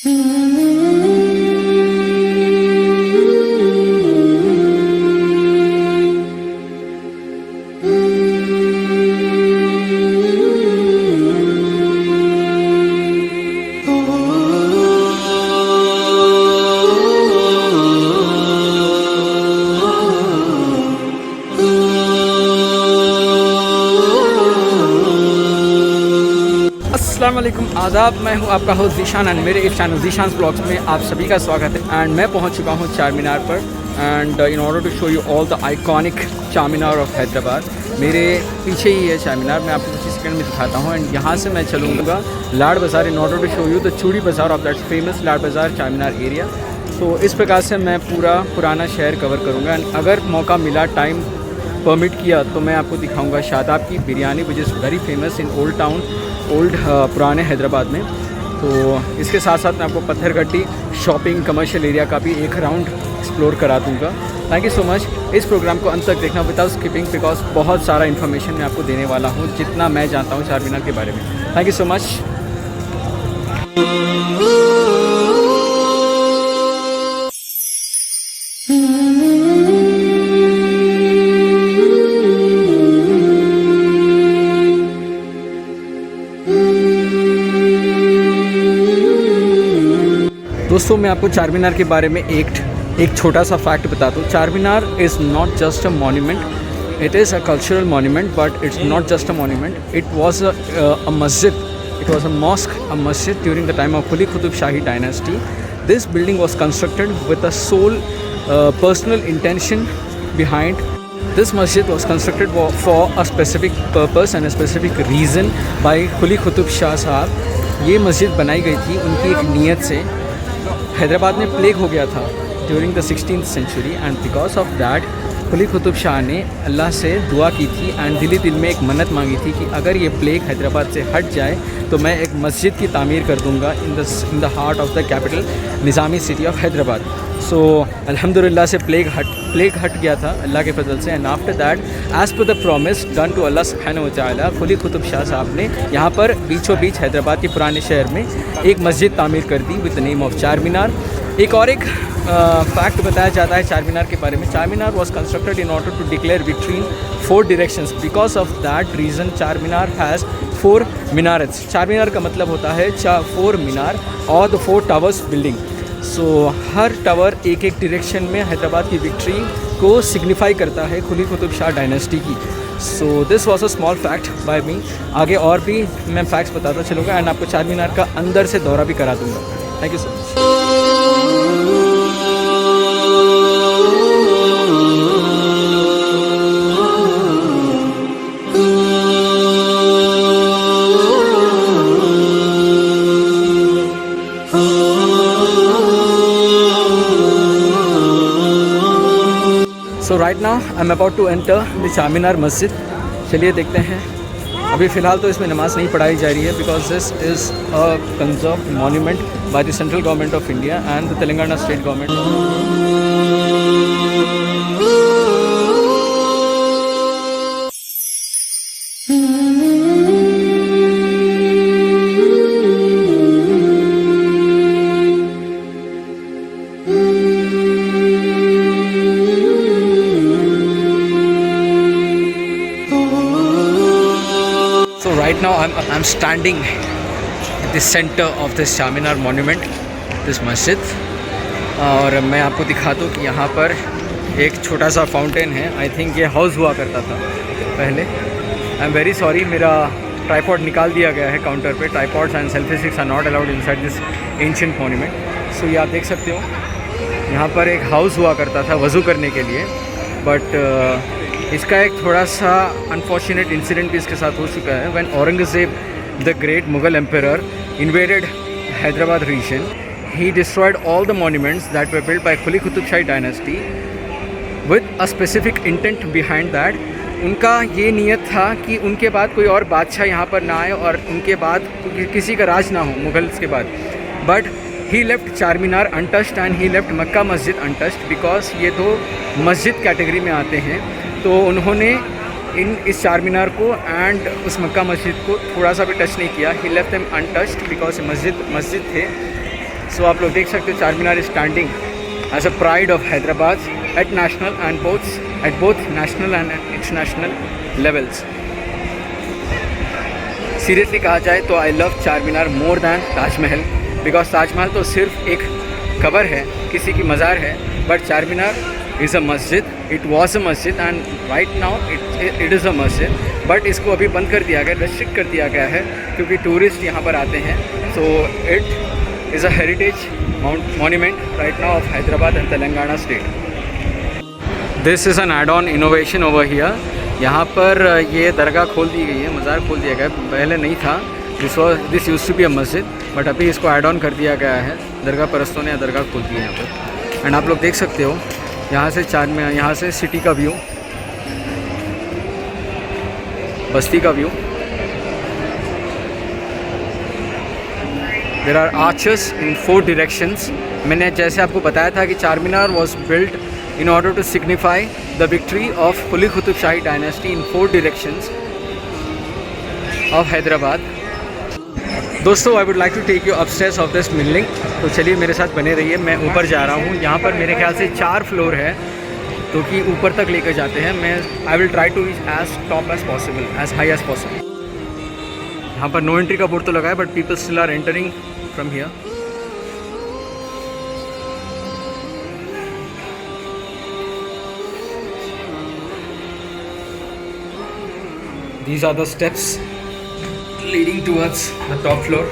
अस्सलाम वालेकुम, आदाब। मैं हूं आपका होस्ट ज़ीशान एंड मेरे इस चैनल ज़ीशान ब्लॉग्स में आप सभी का स्वागत है। एंड मैं पहुंच चुका हूं चार Charminar and in order to show you all the iconic Charminar of Hyderabad. मेरे पीछे ही है चार मीनार, मैं आपको कुछ सेकंड में दिखाता हूं। एंड यहाँ से मैं चलूँगा Laad Bazaar in order to show you the Chudi Bazaar of that famous लाड़ बाज़ार चार मीनार एरिया। तो इस प्रकार से मैं पूरा पुराना शहर कवर करूँगा एंड अगर मौका मिला, टाइम परमिट किया, तो मैं आपको दिखाऊंगा शादाब की biryani which is very famous in old town, old पुराने हैदराबाद में। तो इसके साथ साथ मैं आपको पत्थरगट्टी शॉपिंग कमर्शियल एरिया का भी एक राउंड एक्सप्लोर करा दूँगा। Thank you so much. इस प्रोग्राम को अंत तक देखना विदाउट स्किपिंग, बिकॉज बहुत सारा इन्फॉर्मेशन मैं आपको देने वाला हूँ जितना मैं जानता हूँ चार मीनार के बारे में। Thank you so much. दोस्तों, मैं आपको चार मीनार के बारे में एक छोटा सा फैक्ट बताता हूँ। Char Minar is not just a monument, it is a cultural monument, but it's not just a monument, it was a masjid, it was a mosque, a masjid during the time of Quli Qutub Shahi dynasty. This building was constructed with a sole personal intention behind. This masjid was constructed for a specific purpose and a specific reason by Quli Qutub Shah साहब। ये मस्जिद बनाई गई थी उनकी एक नीयत से। हैदराबाद में प्लेग हो गया था during the 16th century and because of that Quli Qutb Shah ने अल्लाह से दुआ की थी एंड दिल में एक मन्नत मांगी थी कि अगर ये प्लेग हैदराबाद से हट जाए तो मैं एक मस्जिद की तामीर कर दूंगा in the heart of the capital Nizami city of Hyderabad. So अल्हम्दुलिल्लाह से प्लेग हट गया था अल्लाह के फजल से। And after that as per the promise done to Allah सुब्हानहू व तआला, कुली कुतुब शाह साहब ने यहाँ पर बीचों बीच हैदराबाद के पुराने शहर में एक मस्जिद तामीर कर दी विद द नेम ऑफ चार मीनार। एक फैक्ट बताया जाता है चार मीनार के बारे में। Char Minar was constructed in order to declare victory in 4 directions. Because of that reason Char Minar has 4 मीनारट्स। चार मीनार का मतलब होता है 4 मीनार और the 4 towers building. So her tower एक डायरेक्शन में हैदराबाद की विक्ट्री को सिग्निफाई करता है कुली कुतुब शाह डायनेस्टी की। So this was a small fact by me. आगे और भी मैं फैक्ट्स बताता चलूँगा एंड आपको चार मीनार का अंदर से दौरा भी करा दूँगा। Thank you so much. So right now I am about to enter the Charminar मस्जिद। चलिए देखते हैं। अभी फ़िलहाल तो इसमें नमाज़ नहीं पढ़ाई जा रही है because this is a conserve monument by the central government of India and the Telangana state government. Right now I'm standing at the center of this Charminar monument, this masjid, और मैं आपको दिखा दूँ कि यहाँ पर एक छोटा सा फाउंटेन है। आई थिंक ये हाउस हुआ करता था पहले। आई एम वेरी सॉरी, मेरा ट्राईपॉड निकाल दिया गया है काउंटर पे। Tripods and selfie sticks are not allowed inside this ancient monument. So ये आप देख सकते हो, यहाँ पर एक हाउस हुआ करता था वज़ू करने के लिए। बट इसका एक थोड़ा सा अनफॉर्चुनेट इंसिडेंट भी इसके साथ हो चुका है। When Aurangzeb the great Mughal emperor invaded Hyderabad region, he destroyed all the monuments that were built by Quli Qutb Shahi dynasty with a specific intent behind that. उनका ये नियत था कि उनके बाद कोई और बादशाह यहाँ पर ना आए और उनके बाद किसी का राज ना हो मुगल्स के बाद। बट ही लेफ्ट चार मीनार अनटच्ड एंड ही लेफ्ट मक्का मस्जिद अनटच्ड बिकॉज ये दो मस्जिद कैटेगरी में आते हैं। तो उन्होंने इस चार मीनार को एंड उस मक्का मस्जिद को थोड़ा सा भी टच नहीं किया। He left them untouched because masjid थे। सो आप लोग देख सकते हो Char Minar is standing as a pride of Hyderabad at national and both national and international levels. Seriously कहा जाए तो I love Char Minar more than Taj Mahal, because Taj Mahal तो सिर्फ एक कबर है, किसी की मज़ार है, बट चार मीनार इज़ अ मस्जिद, इट वॉज अ मस्जिद and right now it is a masjid, but इसको अभी बंद कर दिया गया, रेस्ट्रिक्ट कर दिया गया है क्योंकि टूरिस्ट यहाँ पर आते हैं। So it is a heritage monument right now of Hyderabad and Telangana state. This is an add-on innovation over here. यहाँ पर ये दरगाह खोल दी गई है, मज़ार खोल दिया गया है, पहले नहीं था। This used to be a masjid, but अभी इसको ऐड ऑन कर दिया गया है। दरगाह परस्तों ने दरगाह खोल दी है यहाँ पर। एंड आप लोग देख सकते हो यहाँ से सिटी का व्यू, बस्ती का view. There are arches in 4 directions. मैंने जैसे आपको बताया था कि चार मीनार was built in order to signify the victory of Quli Qutub Shahi dynasty in 4 directions of Hyderabad. दोस्तों, I would like to take you upstairs of this building. तो चलिए मेरे साथ बने रहिए, मैं ऊपर जा रहा हूँ। यहाँ पर मेरे ख्याल से 4 फ्लोर है, तो कि ऊपर तक लेकर जाते हैं। मैं I will try to reach as top as possible, as high as possible. यहाँ पर नो एंट्री का बोर्ड तो लगा है, but people still are entering from here. These are the steps leading towards the top floor.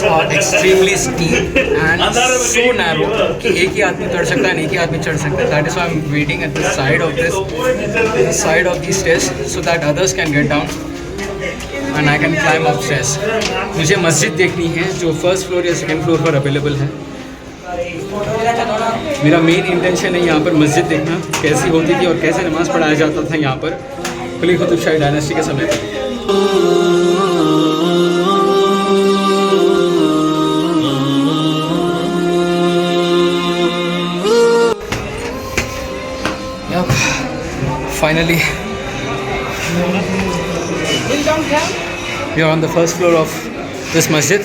Are extremely steep and so narrow कि एक ही आदमी चढ़ सकता है, नहीं एक ही आदमी चढ़ सकता है। That is why I'm waiting at the side of these stairs so that others can get down and I can climb upstairs. मुझे मस्जिद देखनी है जो फर्स्ट फ्लोर या सेकंड फ्लोर पर अवेलेबल है। मेरा मेन इंटेंशन है यहाँ पर मस्जिद देखना कैसी होती थी और कैसे नमाज़ पढ़ाया जाता था यहाँ पर कुली कुतुब शाही डायनेस्टी के समय पर। Finally, we are on the first floor of this masjid.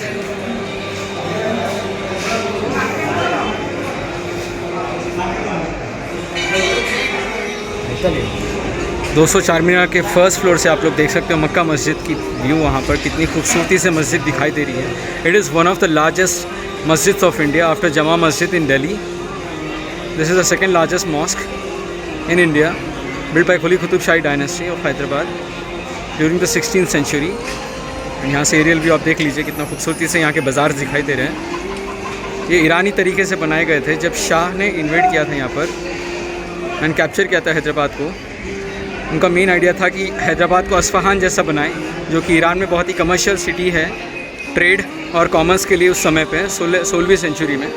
दोस्तों, चार मीनार के फर्स्ट फ्लोर से आप लोग देख सकते हो मक्का मस्जिद की व्यू। वहाँ पर कितनी खूबसूरती से मस्जिद दिखाई दे रही है। It is one of the largest masjid of India after Jama Masjid in Delhi. This is the second largest mosque in India, built by Quli Qutub Shahi dynasty of Hyderabad during the 16th century. यहाँ से एरियल व्यू आप देख लीजिए, कितना खूबसूरती से यहाँ के बाज़ार दिखाई दे रहे हैं। ये ईरानी तरीके से बनाए गए थे जब शाह ने इन्वेड किया था यहाँ पर एंड कैप्चर किया था हैदराबाद को। उनका मेन आइडिया था कि हैदराबाद को अस्फहान जैसा बनाए, जो कि ईरान में बहुत ही कमर्शियल सिटी है ट्रेड और कॉमर्स के लिए उस समय पे 16वीं सेंचुरी में।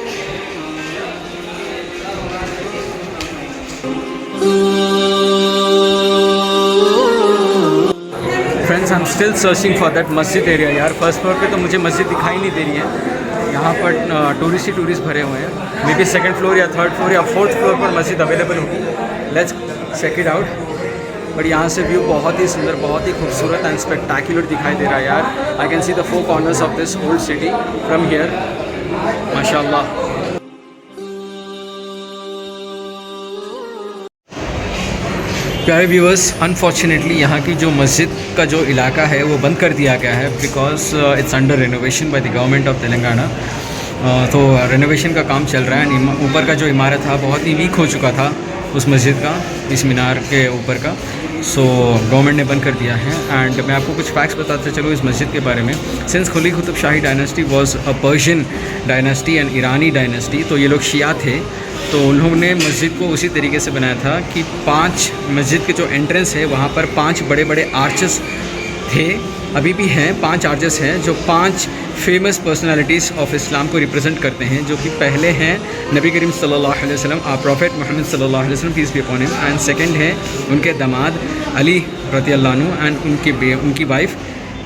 Friends, I am still searching for that मस्जिद एरिया। यार फर्स्ट फ्लोर पे तो मुझे मस्जिद दिखाई नहीं दे रही है। यहाँ पर टूरिस्ट भरे हुए हैं। मे बी सेकंड फ्लोर या थर्ड फ्लोर या फोर्थ फ्लोर पर मस्जिद अवेलेबल होगी। Let's check it out. But यहाँ से व्यू बहुत ही सुंदर, बहुत ही खूबसूरत एंड स्पेक्टाकुलर दिखाई दे रहा है यार। I can see the 4 corners of this old city from here. माशाल्लाह। प्यारे व्यूअर्स, अनफॉर्चुनेटली यहाँ की जो मस्जिद का जो इलाका है वो बंद कर दिया गया है because it's under renovation by the government of Telangana. तो रेनोवेशन का काम चल रहा है। ऊपर का जो इमारत था बहुत ही वीक हो चुका था उस मस्जिद का, इस मीनार के ऊपर का। सो गवर्नमेंट ने बंद कर दिया है। एंड मैं आपको कुछ फैक्ट्स बताते चलो इस मस्जिद के बारे में। Since Quli Qutb Shahi dynasty was a Persian dynasty and Irani dynasty, तो ये लोग शिया थे, तो उन्होंने मस्जिद को उसी तरीके से बनाया था कि 5 मस्जिद के जो एंट्रेंस है वहाँ पर 5 बड़े बड़े आर्चेस थे, अभी भी हैं 5 आर्चेस हैं जो 5 फेमस पर्सनालिटीज़ ऑफ इस्लाम को रिप्रेजेंट करते हैं। जो कि पहले हैं नबी करीम सल्लल्लाहु अलैहि वसल्लम, प्रॉफेट मोहम्मद सल्लल्लाहु अलैहि वसल्लम, peace be upon him. And second है उनके दामाद अली रज़ियल्लाहु अन्हु एंड उनकी वाइफ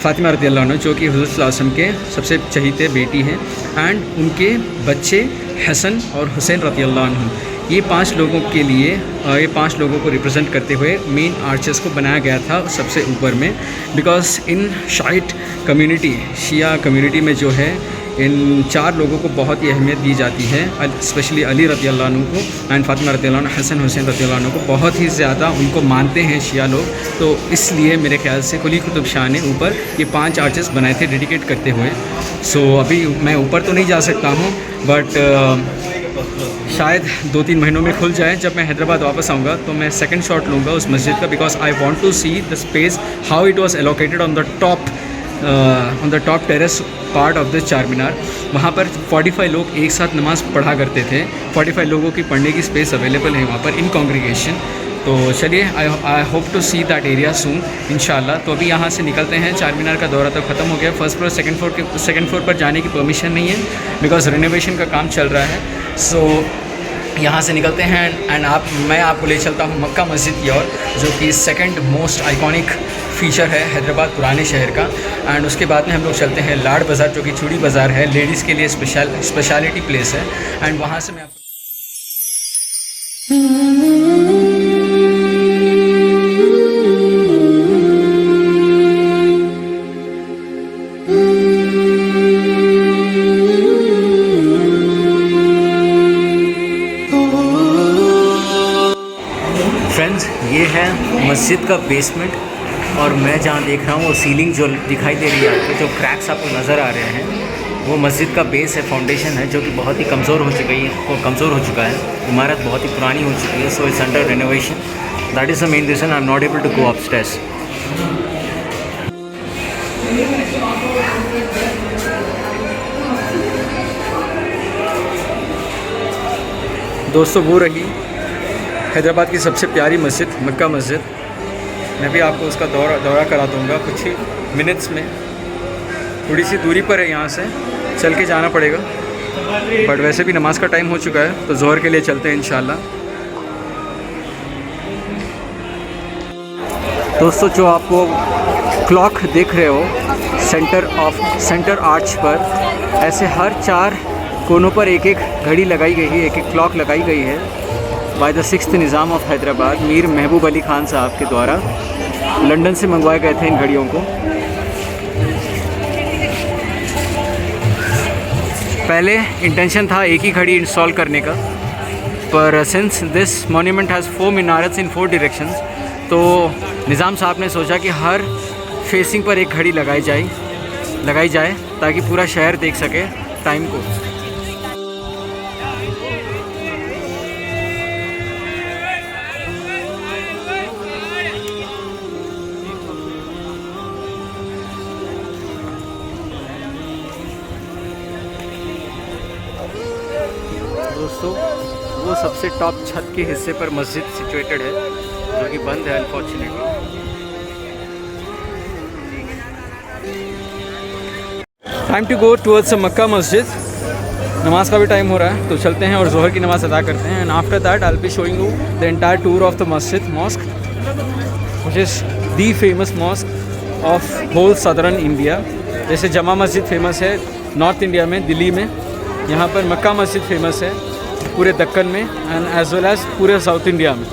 फ़ातिमा रज़ियल्लाहु अन्हा, जो कि हुज़ूर सल्लल्लाहु अलैहि वसल्लम के सबसे चहीते बेटी हैं। एंड उनके बच्चे हसन और हुसैन रज़ियल्लाहु अन्हु। ये 5 लोगों के लिए ये 5 लोगों को रिप्रेजेंट करते हुए मेन आर्चेस को बनाया गया था सबसे ऊपर में, because in Shiite community, Shia community में जो है इन 4 लोगों को बहुत ही अहमियत दी जाती है, स्पेशली अली रज़ी अल्लाह अन्हु को एंड फातिमा रज़ी अल्लाह अन्हा, हसन हुसैन रज़ी अल्लाह अन्हु को बहुत ही ज़्यादा उनको मानते हैं शिया लोग। तो इसलिए मेरे ख्याल से कुली कुतुब शाह ने ऊपर ये 5 आर्चेस बनाए थे डेडिकेट करते हुए। सो अभी मैं ऊपर तो नहीं जा सकता हूँ, बट शायद 2-3 महीनों में खुल जाए। जब मैं हैदराबाद वापस आऊँगा तो मैं सेकंड शॉट लूँगा उस मस्जिद का, because I want to see the space how it was allocated on the top terrace part of the Charminar. वहाँ पर 45 लोग एक साथ नमाज़ पढ़ा करते थे। 45 लोगों की पढ़ने की स्पेस अवेलेबल है वहाँ पर इन कॉन्ग्रीगेशन। तो चलिए, I hope to see that area soon इंशाल्लाह। तो अभी यहाँ से निकलते हैं। चार मीनार का दौरा तो ख़त्म हो गया। फर्स्ट फ्लोर सेकंड फ्लोर पर जाने की परमिशन नहीं है, बिकॉज रेनोवेशन का काम चल रहा है। सो यहाँ से निकलते हैं एंड मैं आपको ले चलता हूँ मक्का मस्जिद की ओर, जो कि सेकंड मोस्ट आइकॉनिक फ़ीचर है हैदराबाद पुराने शहर का। एंड उसके बाद में हम लोग चलते हैं लाड बाज़ार, जो कि चूड़ी बाज़ार है, लेडीज़ के लिए स्पेशलिटी प्लेस है। एंड वहाँ से मैं फ्रेंड्स, ये है मस्जिद का बेसमेंट, और मैं जहाँ देख रहा हूँ वो सीलिंग जो दिखाई दे रही है आपको, जो क्रैक्स आपको नज़र आ रहे हैं, वो मस्जिद का बेस है, फाउंडेशन है, जो कि बहुत ही कमज़ोर हो चुका है। इमारत बहुत ही पुरानी हो चुकी है। So it's under renovation. That is the main reason I am not able to go upstairs. दोस्तों, वो रही हैदराबाद की सबसे प्यारी मस्जिद, मक्का मस्जिद। मैं भी आपको उसका दौरा करा दूँगा कुछ ही मिनट्स में। थोड़ी सी दूरी पर है, यहाँ से चल के जाना पड़ेगा, बट वैसे भी नमाज का टाइम हो चुका है, तो ज़ोहर के लिए चलते हैं इंशाल्लाह। दोस्तों, जो आपको क्लॉक देख रहे हो सेंटर आर्च पर, ऐसे हर 4 कोनों पर एक घड़ी लगाई गई है, एक क्लॉक लगाई गई है by the 6th Nizam of Hyderabad, Mir महबूब अली ख़ान साहब के द्वारा। लंदन से मंगवाए गए थे इन घड़ियों को। पहले इंटेंशन था एक ही घड़ी इंस्टॉल करने का, पर since this monument has 4 minarets in 4 directions, तो निज़ाम साहब ने सोचा कि हर फेसिंग पर एक घड़ी लगाई जाए ताकि पूरा शहर देख सके टाइम को। दोस्तों, वो सबसे टॉप छत के हिस्से पर मस्जिद सिचुएटेड है, जो कि बंद है unfortunately. Time to go towards Mecca Masjid. नमाज का भी टाइम हो रहा है, तो चलते हैं और ज़ोहर की नमाज़ अदा करते हैं। And after that I will be showing you the entire tour of the mosque, which is the famous mosque of whole southern India. जैसे जमा मस्जिद फेमस है नॉर्थ इंडिया में, दिल्ली में, यहाँ पर मक्का मस्जिद फेमस है पूरे दक्कन में एंड एज वेल एज़ पूरे साउथ इंडिया में।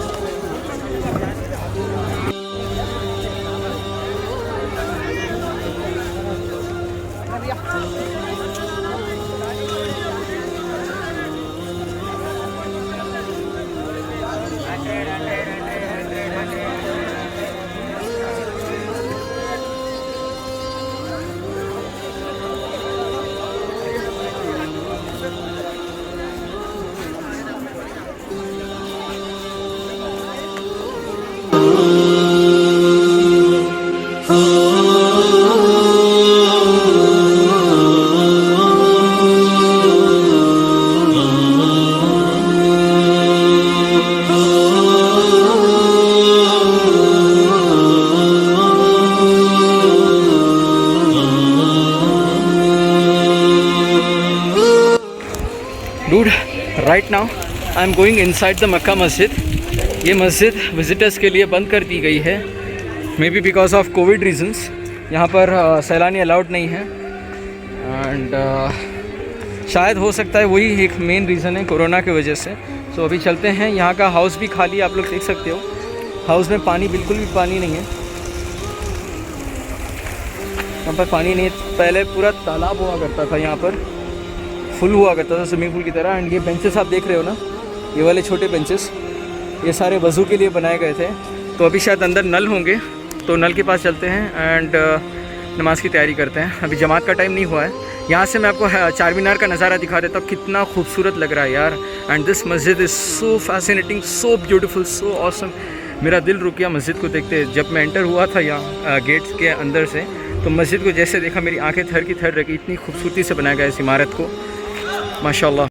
Dude, right now I am going inside the Makkah मस्जिद। ये मस्जिद विज़िटर्स के लिए बंद कर दी गई है, may be because of Covid reasons. यहाँ पर सैलानी अलाउड नहीं है एंड शायद हो सकता है वही एक मेन रीज़न है कोरोना की वजह से। सो अभी चलते हैं। यहाँ का हाउस भी खाली है, आप लोग देख सकते हो। हाउस में पानी, बिल्कुल भी पानी नहीं है, यहाँ पर पानी नहीं है। पहले पूरा तालाब हुआ करता था, यहाँ पर फुल हुआ करता था स्विमिंग पूल की तरह। एंड ये बेंचेस आप देख रहे हो ना, ये वाले छोटे बेंचेस, ये सारे वज़ू के लिए बनाए गए थे। तो अभी शायद अंदर नल होंगे, तो नल के पास चलते हैं एंड नमाज़ की तैयारी करते हैं। अभी जमात का टाइम नहीं हुआ है। यहाँ से मैं आपको चार मीनार का नज़ारा दिखा देता हूँ, कितना खूबसूरत लग रहा है यार। एंड दिस मस्जिद is so fascinating, so beautiful, so awesome. मेरा दिल रुक गया मस्जिद को देखते। जब मैं एंटर हुआ था यहाँ गेट्स के अंदर से, तो मस्जिद को जैसे देखा मेरी आंखें थर की थर रही। इतनी खूबसूरती से बनाया गया इस इमारत को, माशाल्लाह।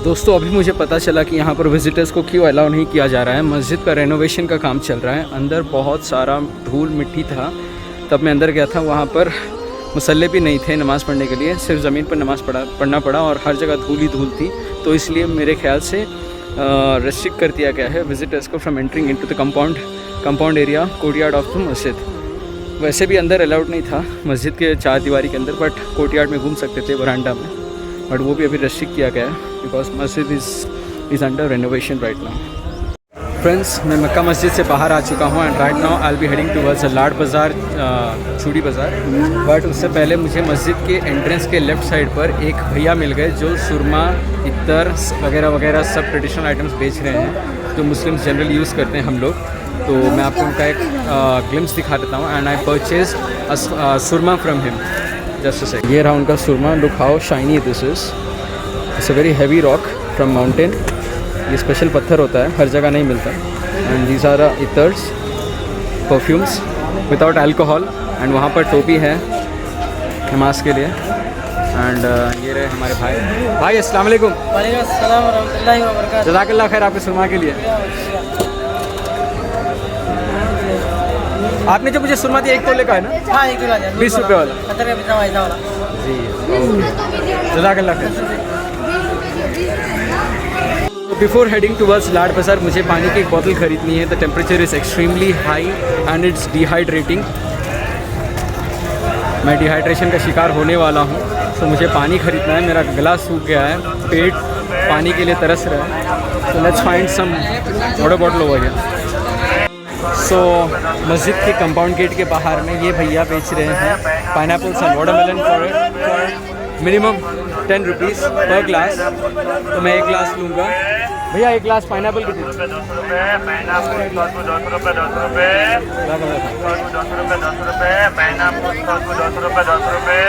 दोस्तों अभी मुझे पता चला कि यहाँ पर विज़िटर्स को क्यों अलाउ नहीं किया जा रहा है। मस्जिद का रेनोवेशन का काम चल रहा है। अंदर बहुत सारा धूल मिट्टी था, तब मैं अंदर गया था। वहाँ पर मुसल्ले भी नहीं थे नमाज़ पढ़ने के लिए, सिर्फ ज़मीन पर नमाज़ पढ़ना पड़ा और हर जगह धूल ही धूल थी। तो इसलिए मेरे ख्याल से रेस्ट्रिक्ट कर दिया गया है विज़िटर्स को from entering into the compound area courtyard of the मस्जिद। वैसे भी अंदर अलाउड नहीं था मस्जिद के चार दीवारी के अंदर, बट कोर्टयार्ड में घूम सकते थे, वरांडा में, बट वो भी अभी रेस्ट्रिक्ट किया गया है बिकॉज मस्जिद is under renovation right now. Friends, मैं मक्का मस्जिद से बाहर आ चुका हूँ and right now I will B heading towards लाड बाज़ार, चूड़ी बाज़ार। बट उससे पहले मुझे मस्जिद के एंट्रेंस के लेफ़्ट साइड पर एक भैया मिल गए जो सुरमा, इत्तर वगैरह वगैरह सब ट्रेडिशनल आइटम्स बेच रहे हैं जो मुस्लिम्स जनरली यूज़ करते हैं हम लोग। तो मैं आपको उनका एक ग्लिम्स दिखा देता हूँ। And I purchase surma from him. Just a second, ये रहा उनका सुरमा। Look how shiny this is. It's a very heavy rock from mountain. ये स्पेशल पत्थर होता है, हर जगह नहीं मिलता। And these are ittars, perfumes without alcohol. And वहाँ पर टोपी है नमाज के लिए। एंड ये रहे हमारे भाई। अस्सलाम वालेकुम। वालेकुम अस्सलाम व रहमतुल्लाहि व बरकातहू। जज़ाकल्लाह खैर आपके सुरमा के लिए। आपने जो मुझे सुरमा दिया 1 तोले का है ना? हाँ, 1 किलो 20 रुपये वाला। पत्थर का बितना वाला जी, जज़ाकल्लाह खैर। बिफोर हेडिंग टुवर्ड्स लाड बाज़ार मुझे पानी की एक बोतल ख़रीदनी है। The temperature is extremely high and it's dehydrating. मैं डिहाइड्रेशन का शिकार होने वाला हूँ, तो मुझे पानी ख़रीदना है। मेरा गला सूख गया है, पेट पानी के लिए तरस रहा है। तो let's find some water bottle over here. So मस्जिद के कंपाउंड गेट के बाहर में ये भैया बेच रहे हैं pineapples and watermelon for minimum 10 rupees पर ग्लास। तो मैं 1 ग्लास लूँगा। भैया 1 ग्लास पाइनएप्पल कितने? 10 रुपये, पाइनएप्पल 10 रुपये, 10 रुपये, 10 रुपये, 10 रुपये, पाइनएप्पल 10 रुपये, 10 रुपये, 10 रुपये।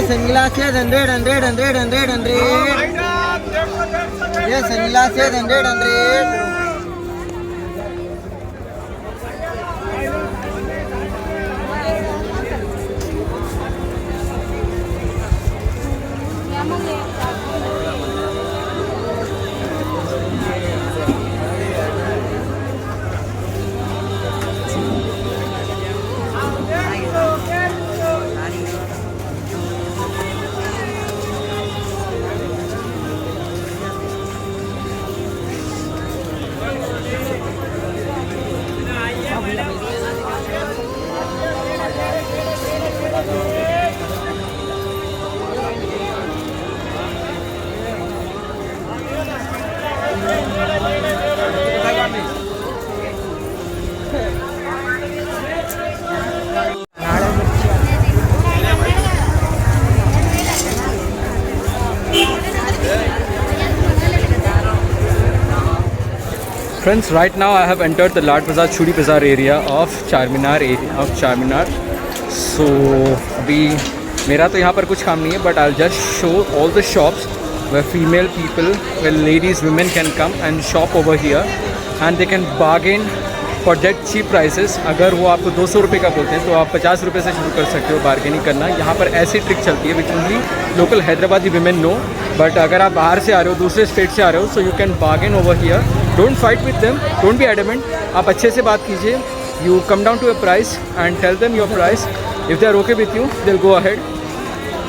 sunglasses 100. Yes, sunglasses 100. Friends, right now I have entered the Lad Bazaar Chudi Bazaar area of Charminar. So अभी मेरा तो यहाँ पर कुछ काम नहीं है, but I'll just show all the shops where female people, where ladies, women can come and shop over here and they can bargain for that cheap prices. अगर वो आपको 200 रुपये का बोलते हैं तो आप 50 रुपये से शुरू कर सकते हो बार्गेनिंग करना. यहाँ पर ऐसी ट्रिक चलती है which only local Hyderabadi women know. But अगर आप बाहर से आ रहे हो, दूसरे स्टेट से आ रहे हो, so you can bargain over here. Don't fight with them, don't be adamant. आप अच्छे से बात कीजिए. You come down to a price and tell them your price. If they are okay with you they will go ahead,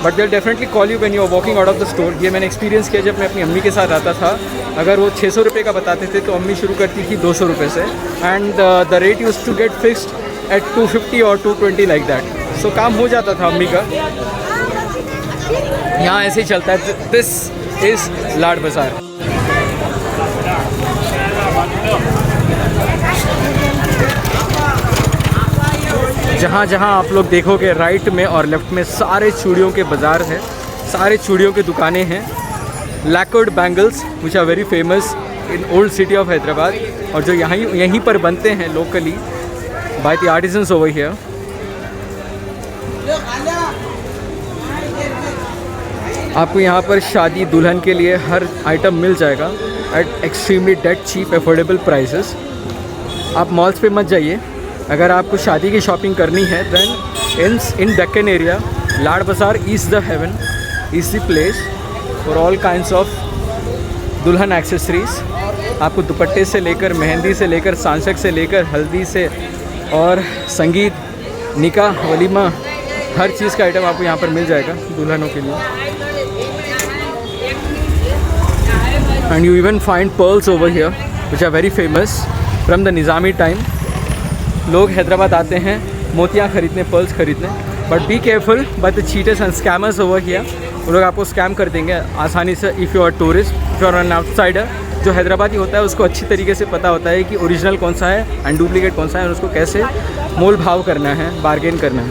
but they definitely call you when you are walking out of the store. ये मैंने experience किया जब मैं अपनी अम्मी के साथ आता था. अगर वो 600 रुपये का बताते थे तो अम्मी शुरू करती थी 200 रुपये से. And the rate used to get fixed at 250 और 220 लाइक दैट. सो काम हो जाता था अम्मी का. यहाँ ऐसे ही चलता है. दिस इज़ लाड बाज़ार. जहाँ जहाँ आप लोग देखोगे राइट में और लेफ्ट में सारे चूड़ियों के बाज़ार हैं, सारे चूड़ियों की दुकानें हैं. Lacquered bangles which are very famous in old city of Hyderabad, और जो यहीं पर बनते हैं locally by the artisans over here. आपको यहाँ पर शादी दुल्हन के लिए हर आइटम मिल जाएगा at extremely dead cheap affordable prices. आप मॉल्स पे मत जाइए. अगर आपको शादी की शॉपिंग करनी है देन इन डेक्कन एरिया लाड बाज़ार is the haven, is the place for all kinds of दुल्हन एक्सेसरीज. आपको दुपट्टे से लेकर, मेहंदी से लेकर, सांसक से लेकर, हल्दी से और संगीत, निकाह, वलीमा, हर चीज़ का आइटम आपको यहाँ पर मिल जाएगा दुल्हनों के लिए. And you even find pearls over here which are very famous from the Nizami time. लोग हैदराबाद आते हैं मोतियाँ ख़रीदने, पर्ल्स ख़रीदने. But be careful by the cheaters and scammers over here. वो लोग आपको स्कैम कर देंगे आसानी से. If you are tourist, if you are an outsider, जो हैदराबादी होता है उसको अच्छी तरीके से पता होता है कि ओरिजिनल कौन सा है एंड डुप्लीकेट कौन सा है, और उसको कैसे मोल भाव करना है, बार्गेन करना है.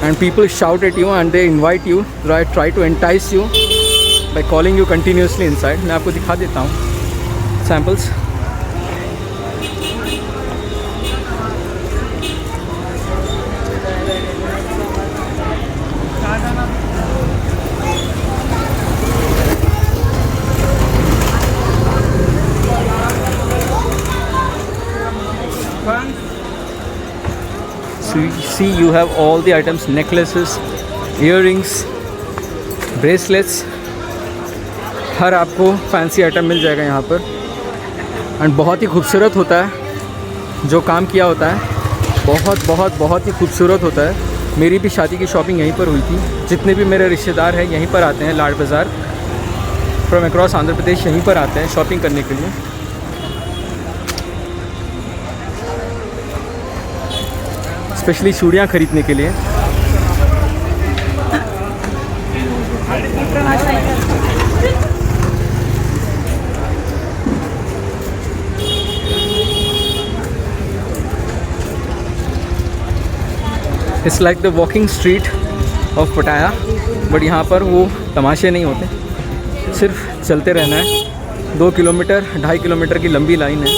And people shout at you and they invite you, try to entice you by calling you continuously inside. मैं आपको दिखा देता हूँ samples. So you see, you have all the items, necklaces, earrings, bracelets. हर आपको fancy item मिल जाएगा यहाँ पर. एंड बहुत ही खूबसूरत होता है जो काम किया होता है. बहुत बहुत बहुत ही खूबसूरत होता है. मेरी भी शादी की शॉपिंग यहीं पर हुई थी. जितने भी मेरे रिश्तेदार हैं यहीं पर आते हैं. लाड बाज़ार फ्रॉम अक्रॉस आंध्र प्रदेश यहीं पर आते हैं शॉपिंग करने के लिए. स्पेशली चूड़ियाँ ख़रीदने के लिए. It's like the walking street of पटाया, बट यहाँ पर वो तमाशे नहीं होते, सिर्फ चलते रहना है. 2 किलोमीटर 2.5 किलोमीटर की लंबी लाइन है.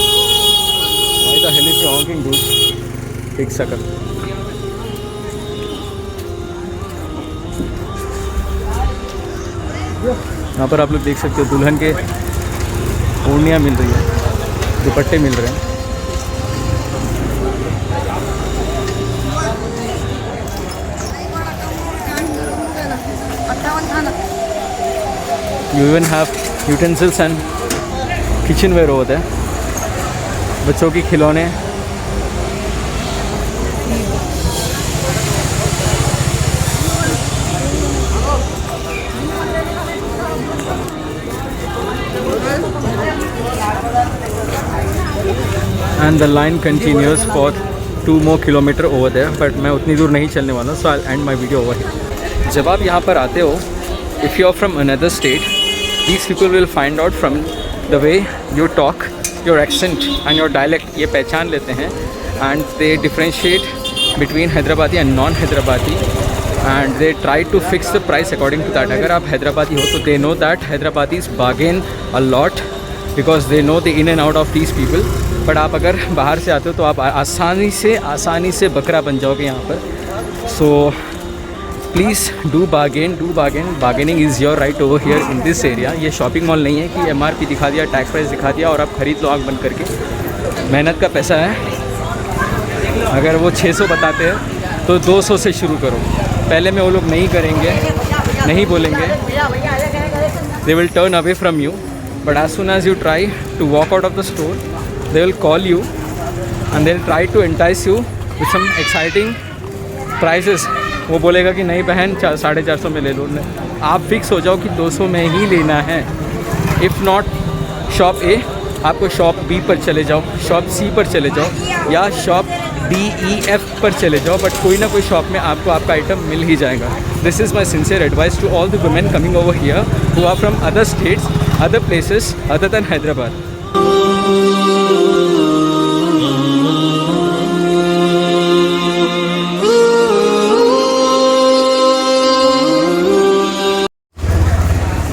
Why the hell is your honking, dude? एक सेकंड. यहाँ पर आप लोग देख सकते हो दुल्हन के ओढ़नियाँ मिल रही है, दुपट्टे मिल रहे हैं। You even have utensils and kitchenware over there. बच्चों की खिलौने, and the line continues for 2 more kilometer over there, but मैं उतनी दूर नहीं चलने वाला, so I'll end my video over here. जब आप यहाँ पर आते हो, if you are from another state, these people will find out from the way you talk, your accent and your dialect. ये पहचान लेते हैं and they differentiate between Hyderabadi and non-Hyderabadi and they try to fix the price according to that. अगर आप हैदराबादी हो तो they know that Hyderabadis bargain a lot because they know the in and out of these people. But आप अगर बाहर से आते हो तो आप आसानी से बकरा बन जाओगे यहाँ पर. So please do bargaining is your right over here in this area. ये शॉपिंग मॉल नहीं है कि MRP दिखा दिया, टैक्स प्राइस दिखा दिया और आप ख़रीद लो आँख बंद करके. मेहनत का पैसा है. अगर वो 600 बताते हैं तो 200 से शुरू करो. पहले में वो लोग नहीं करेंगे, नहीं बोलेंगे, they will turn away from you. But as soon as you try to walk out of the store, they will call you and they'll try to entice you with some exciting prices. वो बोलेगा कि नहीं बहन 450 में ले लो. आप fix हो जाओ कि 200 में ही लेना है. इफ़ नॉट शॉप A, आपको शॉप B पर चले जाओ, शॉप C पर चले जाओ या शॉप D, E, F पर चले जाओ, बट कोई ना कोई शॉप में आपको आपका आइटम मिल ही जाएगा. This is my sincere advice to all the women coming over here who are from other states, other places other than Hyderabad.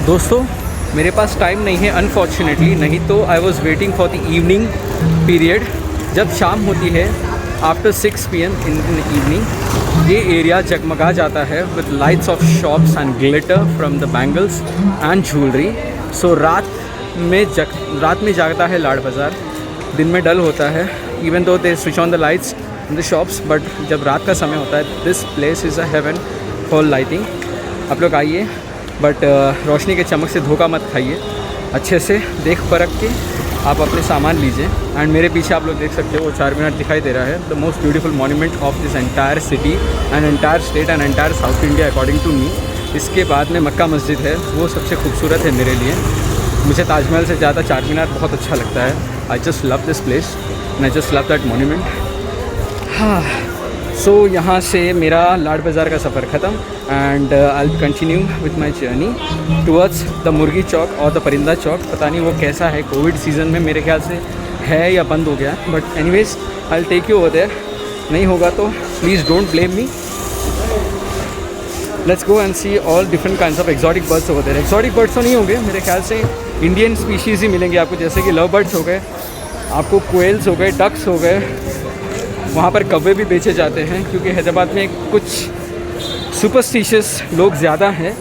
दोस्तों मेरे पास टाइम नहीं है अनफॉर्चुनेटली, नहीं तो I was waiting for the evening period. जब शाम होती है आफ्टर 6 PM इन इवनिंग, ये एरिया जगमगा जाता है with lights of shops and glitter from the bangles and jewellery. So रात में जागता है लाड बाज़ार. दिन में डल होता है even though they switch on the lights in the shops, but जब रात का समय होता है this place is a heaven for lighting. आप लोग आइए, बट रोशनी के चमक से धोखा मत खाइए. अच्छे से देख परख के आप अपने सामान लीजिए. एंड मेरे पीछे आप लोग देख सकते हो वो चार मीनार दिखाई दे रहा है, the most beautiful monument of this entire city and entire state and entire south India according to me. इसके बाद में मक्का मस्जिद है, वो सबसे खूबसूरत है मेरे लिए. मुझे ताजमहल से ज़्यादा चार मीनार बहुत अच्छा लगता है. I just love this place and I just love that monument. हाँ, सो यहाँ से मेरा लाड बाज़ार का सफ़र ख़त्म and I will continue with my journey towards the मुर्गी चौक और द परिंदा चौक. पता नहीं वो कैसा है, कोविड सीज़न में मेरे ख्याल से है या बंद हो गया, but anyways I will take you over there. नहीं होगा तो please don't blame me. Let's go and see all different kinds of exotic birds over there. Exotic birds तो नहीं होंगे मेरे ख्याल से, इंडियन स्पीशीज़ ही मिलेंगे आपको, जैसे कि लव बर्ड्स हो गए, आपको कोयल्स हो गए, डक्स हो गए. वहाँ पर कौवे भी बेचे जाते हैं क्योंकि हैदराबाद में कुछ सुपरस्टिशियस लोग ज़्यादा हैं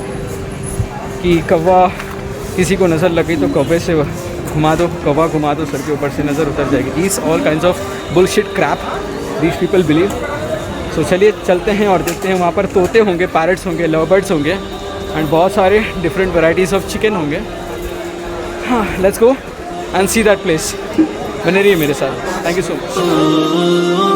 कि कौवा किसी को नज़र लगी तो कौवे से घुमा दो, कौवा घुमा दो, सर के ऊपर से नज़र उतर जाएगी. These all kinds of bullshit crap these people believe. So चलिए चलते हैं और देखते हैं. वहाँ पर तोते होंगे, पैरट्स होंगे, लव बर्ड्स होंगे एंड बहुत सारे डिफरेंट वेराइटीज़ ऑफ चिकन होंगे. हाँ, let's go and see that place. बने रहिए मेरे साथ. Thank you so much.